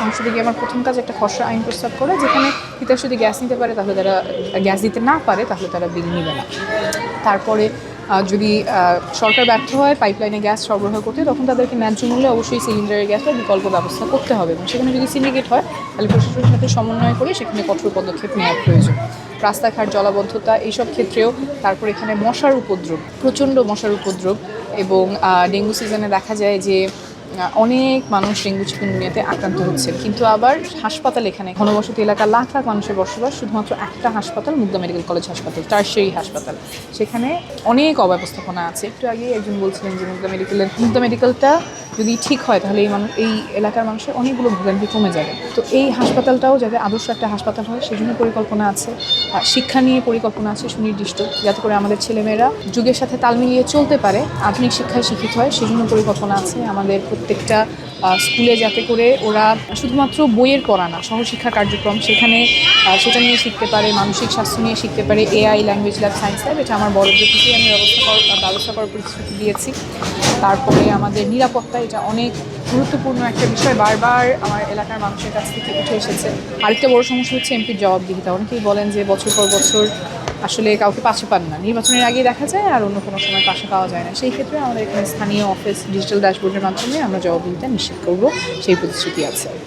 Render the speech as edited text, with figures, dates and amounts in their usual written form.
সংসদে গিয়ে আমার প্রথম কাজ একটা খসড়া আইন প্রস্তাব করা, যেখানে তিতাস যদি গ্যাস নিতে পারে তাহলে তারা গ্যাস দিতে না পারে তাহলে তারা বিল নেবে না। তারপরে যদি সরকার ব্যর্থ হয় পাইপলাইনে গ্যাস সরবরাহ করতে, তখন তাদেরকে ন্যায্য মূল্যে অবশ্যই সিলিন্ডারের গ্যাস বা বিকল্প ব্যবস্থা করতে হবে, এবং সেখানে যদি সিন্ডিকেট হয় তাহলে প্রশাসনের সাথে সমন্বয় করে সেখানে কঠোর পদক্ষেপ নেওয়ার প্রয়োজন। রাস্তাঘাট জলাবদ্ধতা এইসব ক্ষেত্রেও, তারপর এখানে মশার উপদ্রব, প্রচণ্ড মশার উপদ্রব, এবং ডেঙ্গু সিজনে দেখা যায় যে অনেক মানুষ ডেঙ্গু চিকুনগুনিয়াতে আক্রান্ত হচ্ছে, কিন্তু আবার হাসপাতাল এখানে ঘনবসতি এলাকা লাখ লাখ মানুষের বসবাস, শুধুমাত্র একটা হাসপাতাল মুগদা মেডিকেল কলেজ হাসপাতাল, টারশিয়ারি হাসপাতাল, সেখানে অনেক অব্যবস্থাপনা আছে। একটু আগে একজন বলছিলেন যে মুগদা মেডিকেলটা যদি ঠিক হয় তাহলে এই এলাকার মানুষের অনেকগুলো ভোগান্তি কমে যাবে। তো এই হাসপাতালটাও যাতে আদর্শ একটা হাসপাতাল হয় সেজন্য পরিকল্পনা আছে, শিক্ষা নিয়ে পরিকল্পনা আছে সুনির্দিষ্ট, যাতে করে আমাদের ছেলেমেয়েরা যুগের সাথে তাল মিলিয়ে চলতে পারে, আধুনিক শিক্ষায় শিক্ষিত হয় সেজন্য পরিকল্পনা আছে। আমাদের প্রত্যেকটা স্কুলে যাতে করে ওরা শুধুমাত্র বইয়ের পড়া না, সহশিক্ষা কার্যক্রম সেখানে সেটা নিয়ে শিখতে পারে, মানসিক স্বাস্থ্য নিয়ে শিখতে পারে, AI, language lab, science lab, এটা আমার বড়দের থেকেই আমি ব্যবস্থা করার প্রতিশ্রুতি দিয়েছি। তারপরে আমাদের নিরাপত্তা, এটা অনেক গুরুত্বপূর্ণ একটা বিষয়, বারবার আমার এলাকার মানুষের কাছ থেকে উঠে এসেছে। আরেকটা বড় সমস্যা হচ্ছে এমপির জবাবদিহিতা। অনেকেই বলেন যে বছর পর বছর আসলে কাউকে পাশে পান না, নির্বাচনের আগেই দেখা যায় আর অন্য কোনো সময় পাশে পাওয়া যায় না। সেই ক্ষেত্রে আমাদের এখানে স্থানীয় অফিস ডিজিটাল ড্যাশবোর্ডের মাধ্যমে আমরা জবাবদিহিতা নিশ্চিত করব, সেই প্রতিশ্রুতি আছে।